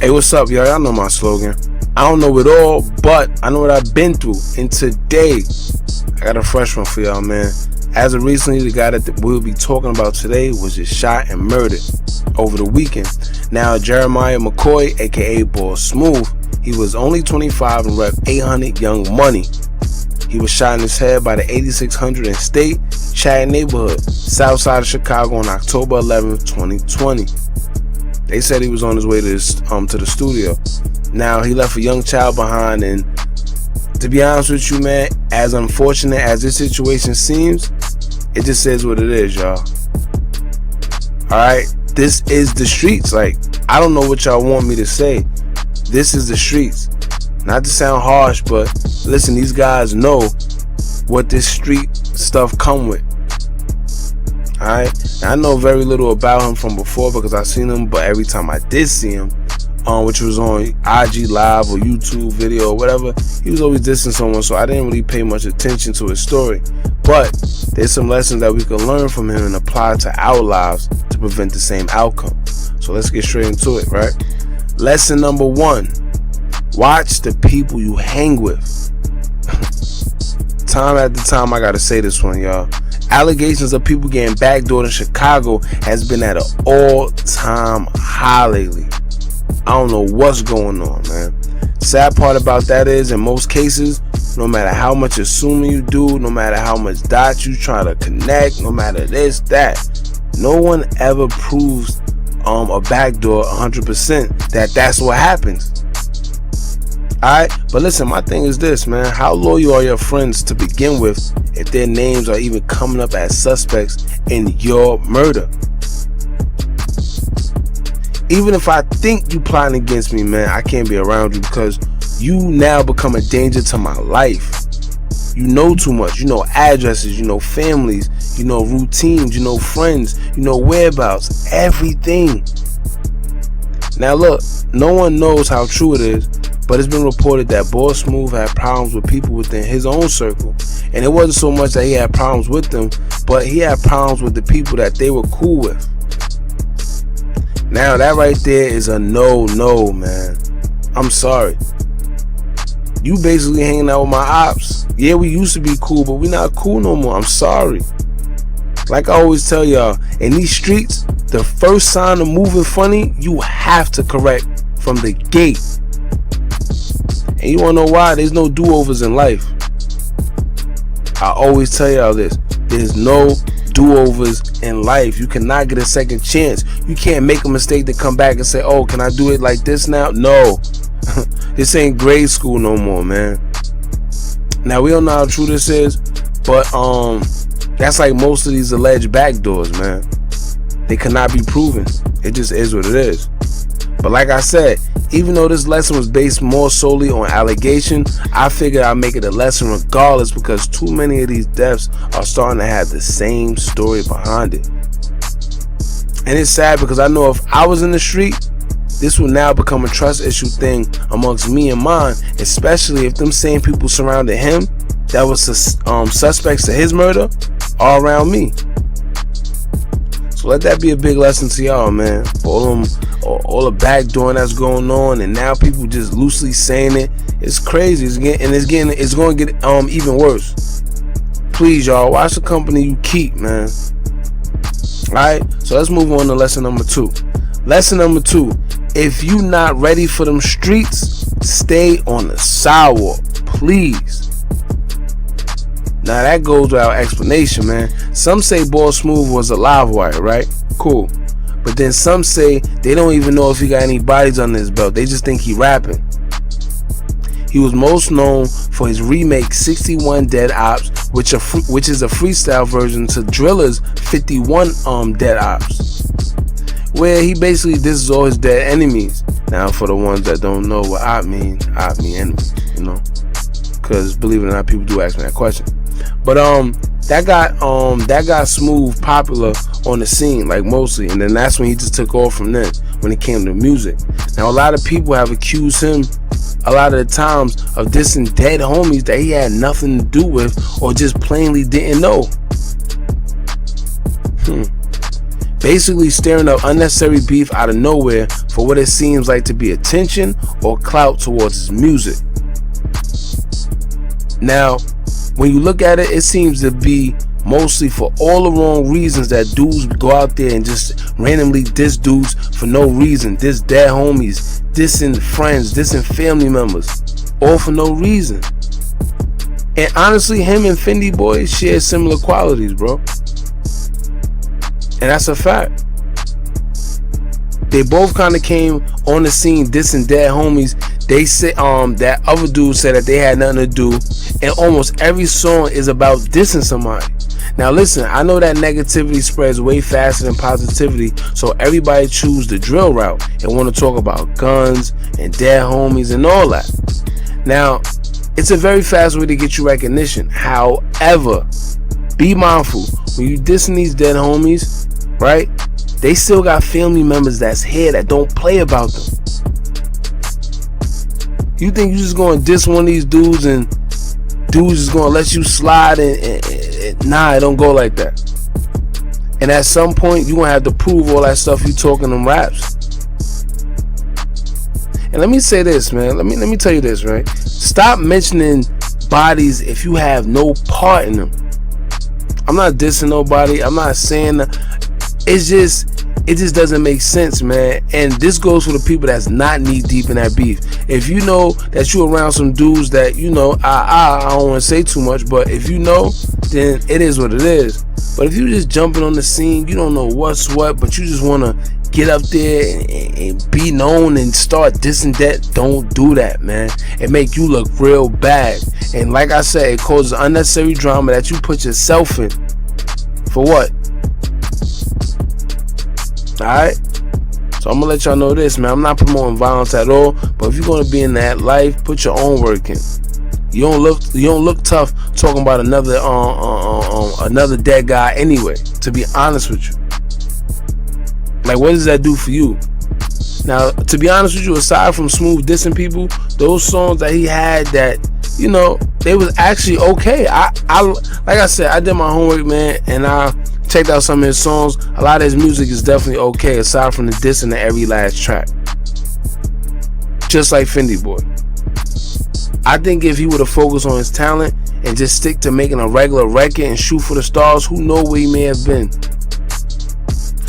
Hey, what's up, y'all? Y'all know my slogan. I don't know it all, but I know what I've been through. And today, I got a fresh one for y'all, man. As of recently, the guy that we'll be talking about today was just shot and murdered over the weekend. Now, Jeremiah McCoy, aka Boss Smooth, he was only 25 and rep 800 Young Money. He was shot in his head by the 8600 and State, Chad neighborhood, south side of Chicago on October 11th, 2020. They said he was on his way to the studio. Now, he left a young child behind, and to be honest with you, man, as unfortunate as this situation seems, it just is what it is, y'all. Alright? This is the streets. Like, I don't know what y'all want me to say. This is the streets. Not to sound harsh, but listen, these guys know what this street stuff come with. Alright? I know very little about him from before because I've seen him, but every time I did see him, which was on IG Live or YouTube video or whatever, he was always dissing someone, so I didn't really pay much attention to his story. But there's some lessons that we can learn from him and apply to our lives to prevent the same outcome. So let's get straight into it, right? Lesson number 1. Watch the people you hang with. Time after time, I gotta say this one, y'all. Allegations of people getting backdoored in Chicago has been at an all-time high lately. I don't know what's going on, man. Sad part about that is, in most cases, no matter how much assuming you do, no matter how much dots you try to connect, no matter this, that, no one ever proves a backdoor 100% that's what happens. Alright, but listen, my thing is this, man. How loyal are your friends to begin with if their names are even coming up as suspects in your murder? Even if I think you plotting against me, man, I can't be around you because you now become a danger to my life. You know too much. You know addresses, you know families, you know routines, you know friends, you know whereabouts, everything. Now look, no one knows how true it is, but it's been reported that Boss Smooth had problems with people within his own circle. And it wasn't so much that he had problems with them, but he had problems with the people that they were cool with. Now that right there is a no, man. I'm sorry. You basically hanging out with my ops. Yeah, we used to be cool, but we not cool no more. I'm sorry. Like I always tell y'all, in these streets, the first sign of moving funny, you have to correct from the gate. And you wanna know why? There's no do-overs in life. I always tell y'all this. There's no do-overs in life. You cannot get a second chance. You can't make a mistake to come back and say, oh, can I do it like this now? No. This ain't grade school no more, man. Now, we don't know how true this is, but that's like most of these alleged backdoors, man. They cannot be proven. It just is what it is. But like I said, even though this lesson was based more solely on allegation, I figured I'd make it a lesson regardless because too many of these deaths are starting to have the same story behind it. And it's sad because I know if I was in the street, this will now become a trust issue thing amongst me and mine, especially if them same people surrounding him that was suspects to his murder are around me. So let that be a big lesson to y'all, man. For all the backdooring that's going on, and now people just loosely saying it. It's crazy. It's going to get even worse. Please, y'all, watch the company you keep, man. All right. So let's move on to lesson number 2. Lesson number 2: if you not ready for them streets, stay on the sidewalk, please. Now that goes without explanation, man. Some say Boss Smooth was a live wire, right? Cool. But then some say they don't even know if he got any bodies under his belt. They just think he rapping. He was most known for his remake 61 Dead Ops, which is a freestyle version to Driller's 51 Dead Ops, where he basically disses all his dead enemies. Now for the ones that don't know what I mean enemies, you know, because believe it or not, people do ask me that question. But that got Smooth popular on the scene, like mostly, and then that's when he just took off from then when it came to music. Now a lot of people have accused him a lot of the times of dissing dead homies that he had nothing to do with or just plainly didn't know. Basically stirring up unnecessary beef out of nowhere for what it seems like to be attention or clout towards his music. Now, when you look at it, it seems to be mostly for all the wrong reasons that dudes go out there and just randomly diss dudes for no reason. Diss dead homies, dissing friends, dissing family members, all for no reason. And honestly, him and Fendi Boy share similar qualities, bro. And that's a fact. They both kind of came on the scene dissing dead homies. They said that other dude said that they had nothing to do, and almost every song is about dissing somebody. Now listen, I know that negativity spreads way faster than positivity, so everybody choose the drill route and want to talk about guns and dead homies and all that. Now, it's a very fast way to get you recognition. However, be mindful when you dissing these dead homies, right? They still got family members that's here that don't play about them. You think you just gonna diss one of these dudes and dudes is gonna let you slide and nah, it don't go like that. And at some point, you gonna have to prove all that stuff you talking them raps. And let me say this, man. Let me tell you this, right? Stop mentioning bodies if you have no part in them. I'm not dissing nobody. I'm not saying that. It just doesn't make sense, man. And this goes for the people that's not knee deep in that beef. If you know that you around some dudes that, you know, I don't want to say too much, but if you know, then it is what it is. But if you just jumping on the scene, you don't know what's what, but you just want to get up there and be known and start dissing that, don't do that, man. It make you look real bad. And like I said, it causes unnecessary drama that you put yourself in. For what? Alright? So I'm gonna let y'all know this, man. I'm not promoting violence at all, but if you're gonna be in that life, put your own work in. You don't look tough talking about another another dead guy anyway, to be honest with you. Like, what does that do for you? Now, to be honest with you, aside from smooth dissing people, those songs that he had that, you know, they was actually okay. I like I said, I did my homework, man, and I checked out some of his songs. A lot of his music is definitely okay, aside from the dissing to every last track. Just like Fendi Boy. I think if he would have focused on his talent and just stick to making a regular record and shoot for the stars, who knows where he may have been.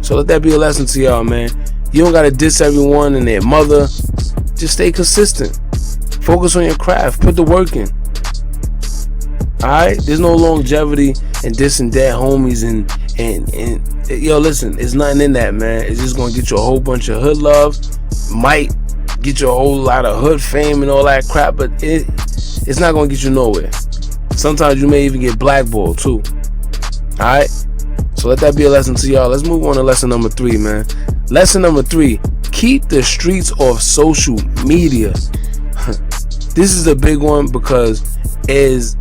So let that be a lesson to y'all, man. You don't gotta diss everyone and their mother. Just stay consistent. Focus on your craft. Put the work in. Alright? There's no longevity in dissing dead homies and yo, listen, there's nothing in that, man. It's just gonna get you a whole bunch of hood love. Might get you a whole lot of hood fame and all that crap, but it's not gonna get you nowhere. Sometimes you may even get blackballed too. Alright? So let that be a lesson to y'all. Let's move on to lesson number 3, man. Lesson number 3, keep the streets off social media. This is a big one because as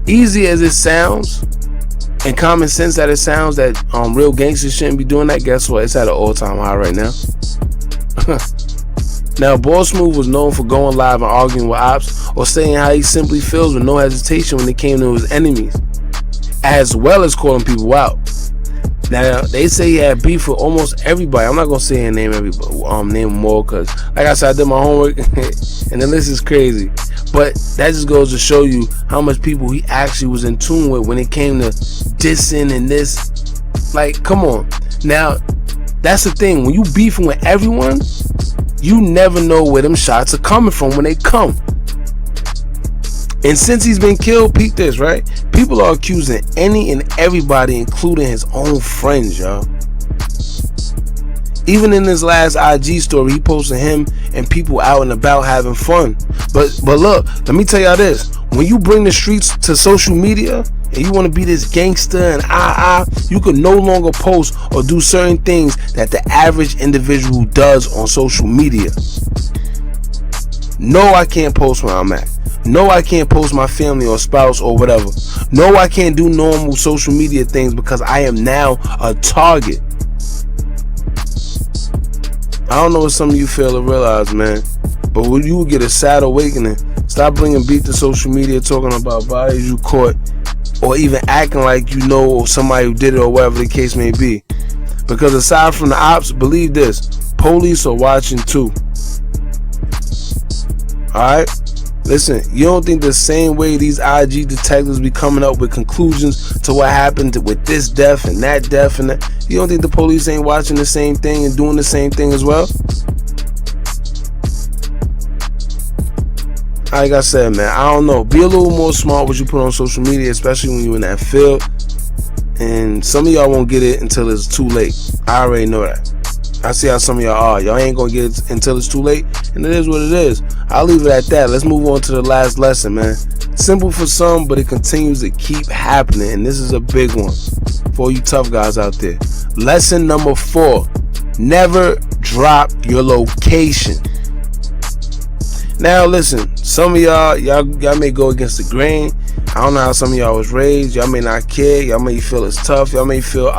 easy as it sounds and common sense that it sounds that real gangsters shouldn't be doing that, guess what? It's at an all-time high right now. Now, Boss Smooth was known for going live and arguing with ops or saying how he simply feels with no hesitation when it came to his enemies, as well as calling people out. Now, they say he had beef with almost everybody. I'm not gonna say and name name them all, because like I said, I did my homework and the list is crazy. But that just goes to show you how much people he actually was in tune with when it came to dissing and this. Like, come on. Now, that's the thing. When you beefing with everyone, you never know where them shots are coming from when they come. And since he's been killed, peep this, right? People are accusing any and everybody, including his own friends, y'all. Even in his last IG story, he posted him and people out and about having fun. But look, let me tell y'all this. When you bring the streets to social media and you want to be this gangster and you can no longer post or do certain things that the average individual does on social media. No, I can't post where I'm at. No, I can't post my family or spouse or whatever. No, I can't do normal social media things because I am now a target. I don't know what some of you fail to realize, man, but when you get a sad awakening, stop bringing beef to social media talking about bodies you caught or even acting like you know somebody who did it or whatever the case may be. Because aside from the ops, believe this, police are watching too. Alright? Listen, you don't think the same way these IG detectives be coming up with conclusions to what happened with this death and that death and that, you don't think the police ain't watching the same thing and doing the same thing as well? Like I said, man, I don't know. Be a little more smart what you put on social media, especially when you're in that field. And some of y'all won't get it until it's too late. I already know that. I see how some of y'all are. Y'all ain't gonna get it until it's too late, and it is what it is. I'll leave it at that. Let's move on to the last lesson, man. Simple for some, but it continues to keep happening, and this is a big one for all you tough guys out there. Lesson number 4: never drop your location. Now listen, some of y'all may go against the grain. I don't know how some of y'all was raised. Y'all may not care. Y'all may feel it's tough. Y'all may feel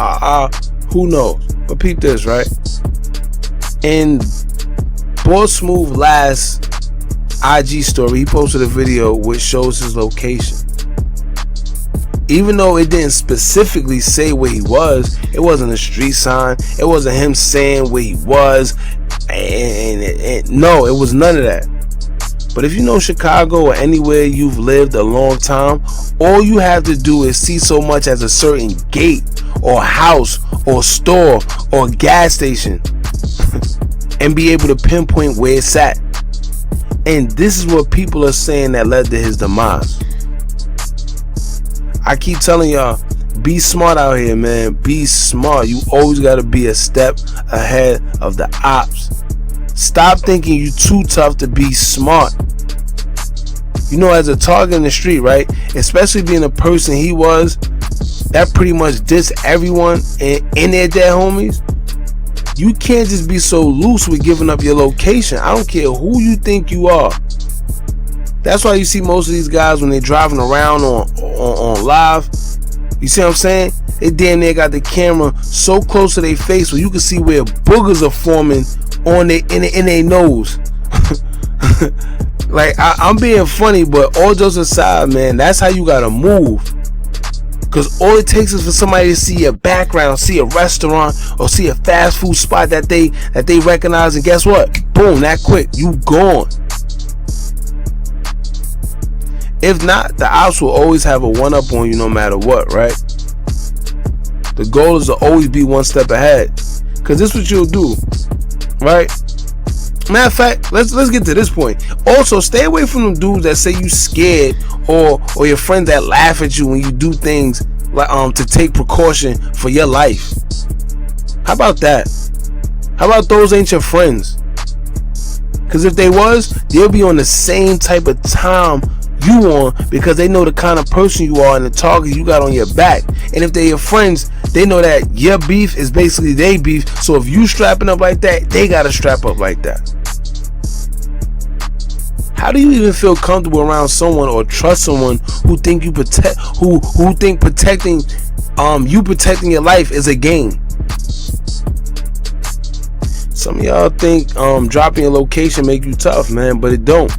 who knows? But peep this, right? In Boss Smooth last IG story, he posted a video which shows his location. Even though it didn't specifically say where he was, it wasn't a street sign. It wasn't him saying where he was, and no, it was none of that. But if you know Chicago or anywhere you've lived a long time, all you have to do is see so much as a certain gate or house or store or gas station and be able to pinpoint where it's at. And this is what people are saying that led to his demise. I keep telling y'all, be smart out here, man. Be smart. You always got to be a step ahead of the ops. Stop thinking you too tough to be smart. You know, as a target in the street, right? Especially being a person he was, that pretty much dissed everyone in their dead homies. You can't just be so loose with giving up your location. I don't care who you think you are. That's why you see most of these guys when they're driving around on live. You see what I'm saying? They damn near got the camera so close to their face where you can see where boogers are forming on in their nose. Like I'm being funny, but all jokes aside, man, that's how you gotta move. Cause all it takes is for somebody to see your background, see a restaurant or see a fast food spot that they recognize, and guess what? Boom, that quick, you gone. If not, the ops will always have a one-up on you no matter what, right? The goal is to always be one step ahead. Cause this is what you'll do, right? Matter of fact, let's get to this point. Also, stay away from them dudes that say you scared or your friends that laugh at you when you do things like to take precaution for your life. How about that? How about those ain't your friends? Because if they was, they'll be on the same type of time you on, because they know the kind of person you are and the target you got on your back. And if they're your friends, they know that your beef is basically their beef. So if you strapping up like that, they gotta strap up like that. How do you even feel comfortable around someone or trust someone who think you think protecting your life is a game? Some of y'all think dropping your location make you tough, man, but it don't.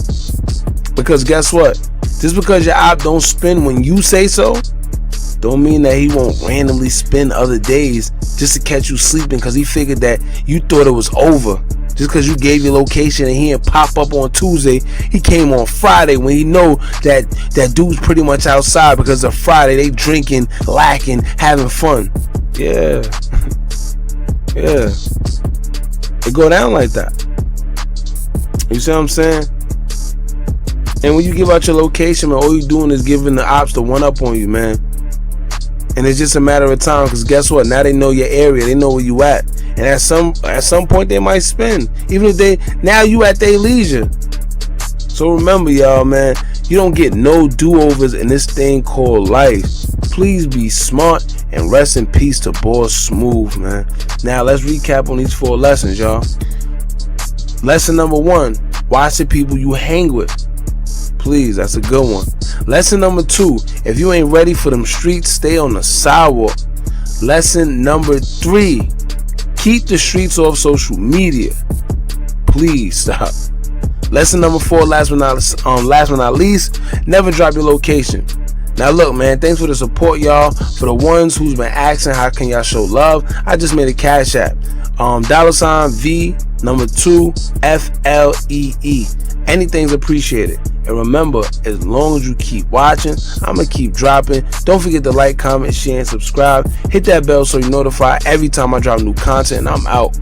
Because guess what? Just because your op don't spin when you say so, don't mean that he won't randomly spend other days just to catch you sleeping because he figured that you thought it was over. Just because you gave your location and he didn't pop up on Tuesday, he came on Friday when he know that dude's pretty much outside because of Friday. They drinking, lacking, having fun. Yeah. Yeah. It go down like that. You see what I'm saying? And when you give out your location, man, all you doing is giving the ops the one up on you, man. And it's just a matter of time, because guess what? Now they know your area, they know where you at, and at some point they might spin, even if now you at their leisure. So remember, y'all, man, you don't get no do-overs in this thing called life. Please be smart and rest in peace to Boss Smooth, man. Now let's recap on these 4 lessons, y'all. Lesson number 1: watch the people you hang with. Please, that's a good one. Lesson number 2: if you ain't ready for them streets, stay on the sidewalk. Lesson number 3: keep the streets off social media. Please stop. Lesson number 4, last but not least, never drop your location. Now look, man, thanks for the support, y'all. For the ones who's been asking how can y'all show love, I just made a Cash App. $V Number 2, FLEE. Anything's appreciated. And remember, as long as you keep watching, I'm going to keep dropping. Don't forget to like, comment, share, and subscribe. Hit that bell so you're notified every time I drop new content, and I'm out.